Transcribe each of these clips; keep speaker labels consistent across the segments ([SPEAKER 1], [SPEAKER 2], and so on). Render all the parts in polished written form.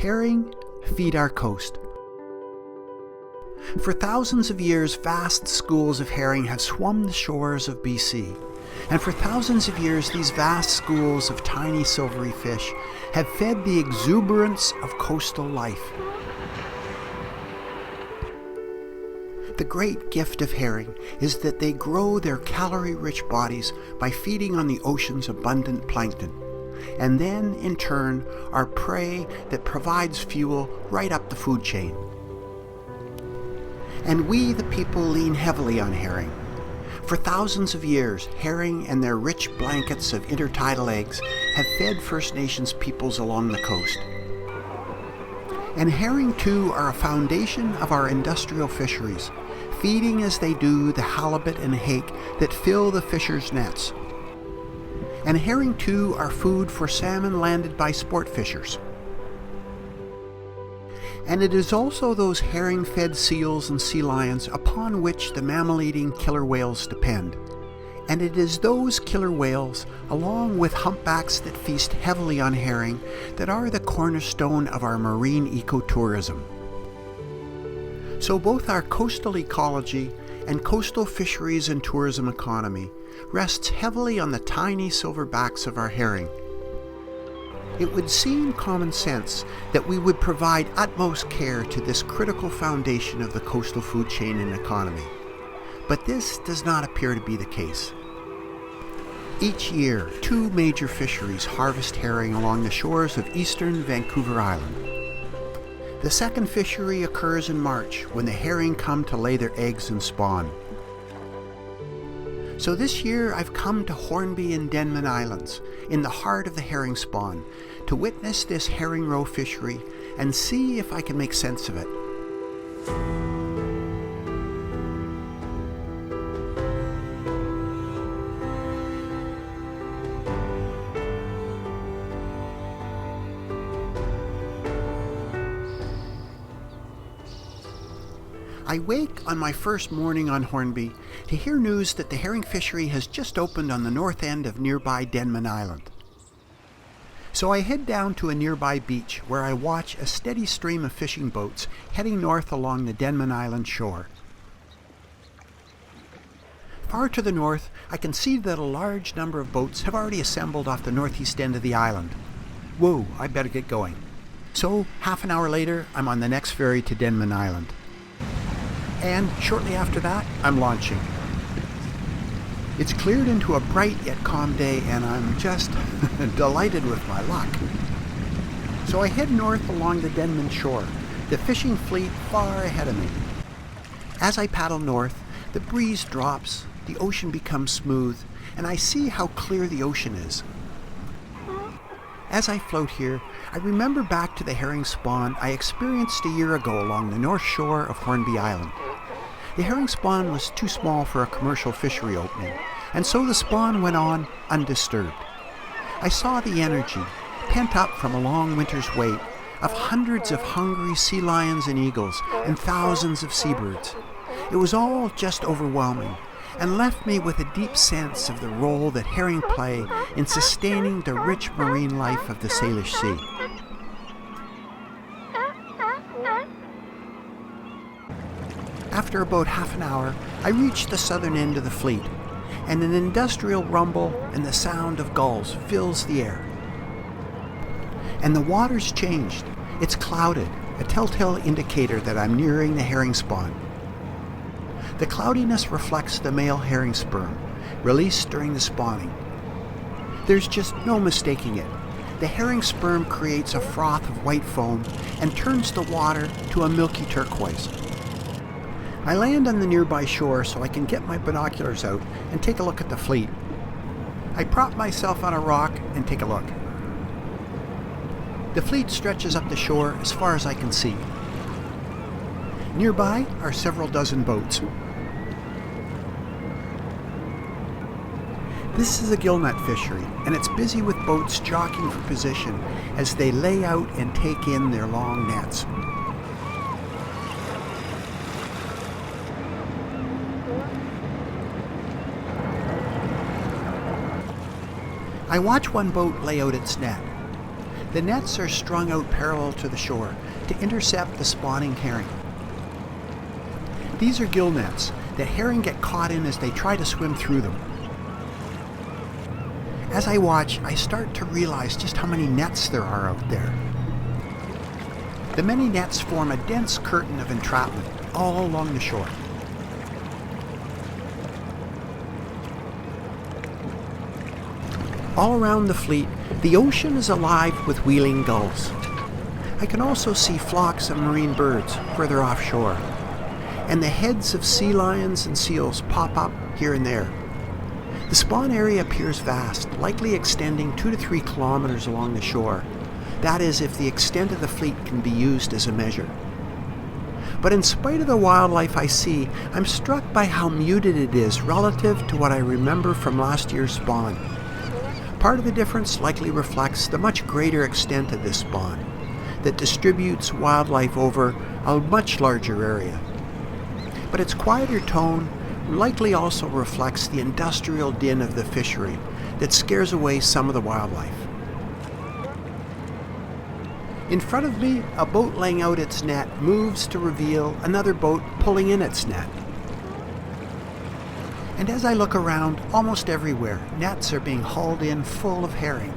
[SPEAKER 1] Herring feed our coast. For thousands of years, vast schools of herring have swum the shores of BC. And for thousands of years, these vast schools of tiny silvery fish have fed the exuberance of coastal life. The great gift of herring is that they grow their calorie-rich bodies by feeding on the ocean's abundant plankton, and then, in turn, are prey that provides fuel right up the food chain. And we, the people, lean heavily on herring. For thousands of years, herring and their rich blankets of intertidal eggs have fed First Nations peoples along the coast. And herring, too, are a foundation of our industrial fisheries, feeding as they do the halibut and hake that fill the fishers' nets. And herring, too, are food for salmon landed by sport fishers. And it is also those herring-fed seals and sea lions upon which the mammal-eating killer whales depend. And it is those killer whales, along with humpbacks that feast heavily on herring, that are the cornerstone of our marine ecotourism. So both our coastal ecology and coastal fisheries and tourism economy rests heavily on the tiny silverbacks of our herring. It would seem common sense that we would provide utmost care to this critical foundation of the coastal food chain and economy. But this does not appear to be the case. Each year, 2 major fisheries harvest herring along the shores of eastern Vancouver Island. The second fishery occurs in March, when the herring come to lay their eggs and spawn. So this year I've come to Hornby and Denman Islands, in the heart of the herring spawn, to witness this herring roe fishery and see if I can make sense of it. I wake on my first morning on Hornby to hear news that the herring fishery has just opened on the north end of nearby Denman Island. So I head down to a nearby beach where I watch a steady stream of fishing boats heading north along the Denman Island shore. Far to the north, I can see that a large number of boats have already assembled off the northeast end of the island. Whoa, I better get going. So, half an hour later, I'm on the next ferry to Denman Island. And shortly after that, I'm launching. It's cleared into a bright yet calm day, and I'm just delighted with my luck. So I head north along the Denman shore, the fishing fleet far ahead of me. As I paddle north, the breeze drops, the ocean becomes smooth, and I see how clear the ocean is. As I float here, I remember back to the herring spawn I experienced a year ago along the north shore of Hornby Island. The herring spawn was too small for a commercial fishery opening, and so the spawn went on undisturbed. I saw the energy, pent up from a long winter's wait, of hundreds of hungry sea lions and eagles and thousands of seabirds. It was all just overwhelming, and left me with a deep sense of the role that herring play in sustaining the rich marine life of the Salish Sea. After about half an hour, I reached the southern end of the fleet, and an industrial rumble and the sound of gulls fills the air. And the water's changed. It's clouded, a telltale indicator that I'm nearing the herring spawn. The cloudiness reflects the male herring sperm, released during the spawning. There's just no mistaking it. The herring sperm creates a froth of white foam and turns the water to a milky turquoise. I land on the nearby shore so I can get my binoculars out and take a look at the fleet. I prop myself on a rock and take a look. The fleet stretches up the shore as far as I can see. Nearby are several dozen boats. This is a gillnut fishery, and it's busy with boats jockeying for position as they lay out and take in their long nets. I watch one boat lay out its net. The nets are strung out parallel to the shore to intercept the spawning herring. These are gill nets that herring get caught in as they try to swim through them. As I watch, I start to realize just how many nets there are out there. The many nets form a dense curtain of entrapment all along the shore. All around the fleet, the ocean is alive with wheeling gulls. I can also see flocks of marine birds further offshore, and the heads of sea lions and seals pop up here and there. The spawn area appears vast, likely extending 2 to 3 kilometers along the shore. That is, if the extent of the fleet can be used as a measure. But in spite of the wildlife I see, I'm struck by how muted it is relative to what I remember from last year's spawn. Part of the difference likely reflects the much greater extent of this spawn that distributes wildlife over a much larger area. But its quieter tone likely also reflects the industrial din of the fishery that scares away some of the wildlife. In front of me, a boat laying out its net moves to reveal another boat pulling in its net. And as I look around, almost everywhere, nets are being hauled in full of herring.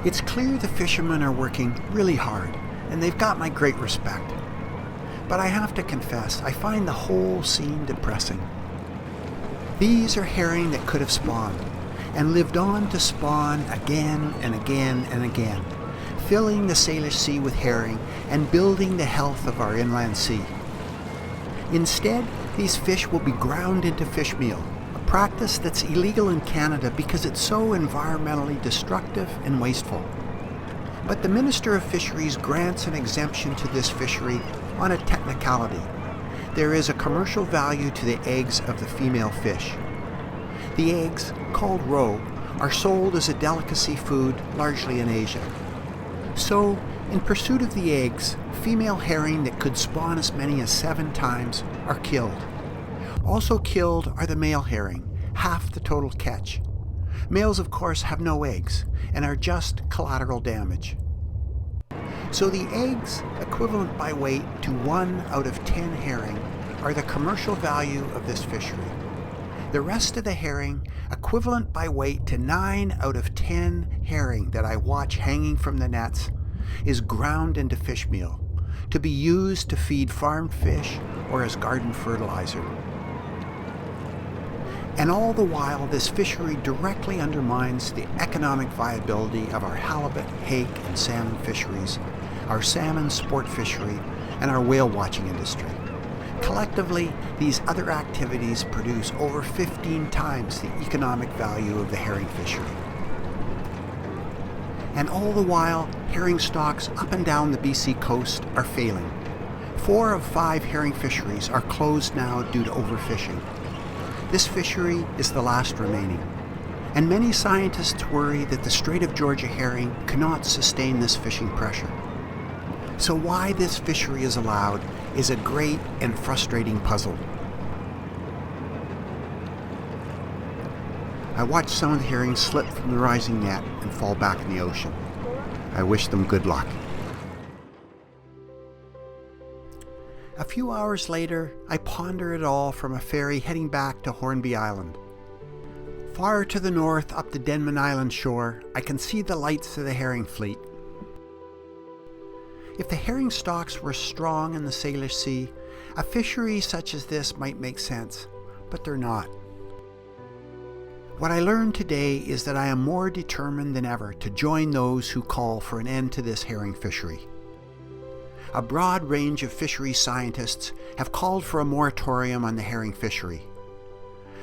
[SPEAKER 1] It's clear the fishermen are working really hard, and they've got my great respect. But I have to confess, I find the whole scene depressing. These are herring that could have spawned, and lived on to spawn again and again and again, filling the Salish Sea with herring and building the health of our inland sea. Instead, these fish will be ground into fish meal, a practice that's illegal in Canada because it's so environmentally destructive and wasteful. But the Minister of Fisheries grants an exemption to this fishery on a technicality. There is a commercial value to the eggs of the female fish. The eggs, called roe, are sold as a delicacy food largely in Asia. So, in pursuit of the eggs, female herring that could spawn as many as 7 times are killed. Also killed are the male herring, half the total catch. Males, of course, have no eggs and are just collateral damage. So the eggs, equivalent by weight to 1 out of 10 herring, are the commercial value of this fishery. The rest of the herring, equivalent by weight to 9 out of 10 herring that I watch hanging from the nets, is ground into fish meal, to be used to feed farmed fish or as garden fertilizer. And all the while, this fishery directly undermines the economic viability of our halibut, hake, and salmon fisheries, our salmon sport fishery, and our whale watching industry. Collectively, these other activities produce over 15 times the economic value of the herring fishery. And all the while, herring stocks up and down the BC coast are failing. 4 of 5 herring fisheries are closed now due to overfishing. This fishery is the last remaining, and many scientists worry that the Strait of Georgia herring cannot sustain this fishing pressure. So why this fishery is allowed is a great and frustrating puzzle. I watch some of the herring slip from the rising net and fall back in the ocean. I wish them good luck. A few hours later, I ponder it all from a ferry heading back to Hornby Island. Far to the north, up the Denman Island shore, I can see the lights of the herring fleet. If the herring stocks were strong in the Salish Sea, a fishery such as this might make sense, but they're not. What I learned today is that I am more determined than ever to join those who call for an end to this herring fishery. A broad range of fisheries scientists have called for a moratorium on the herring fishery.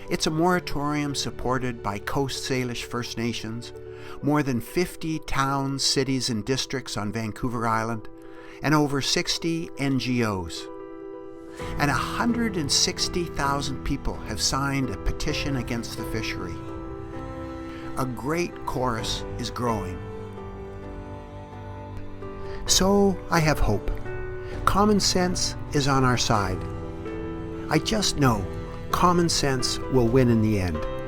[SPEAKER 1] It's a moratorium supported by Coast Salish First Nations, more than 50 towns, cities, and districts on Vancouver Island, and over 60 NGOs. And 160,000 people have signed a petition against the fishery. A great chorus is growing. So I have hope. Common sense is on our side. I just know common sense will win in the end.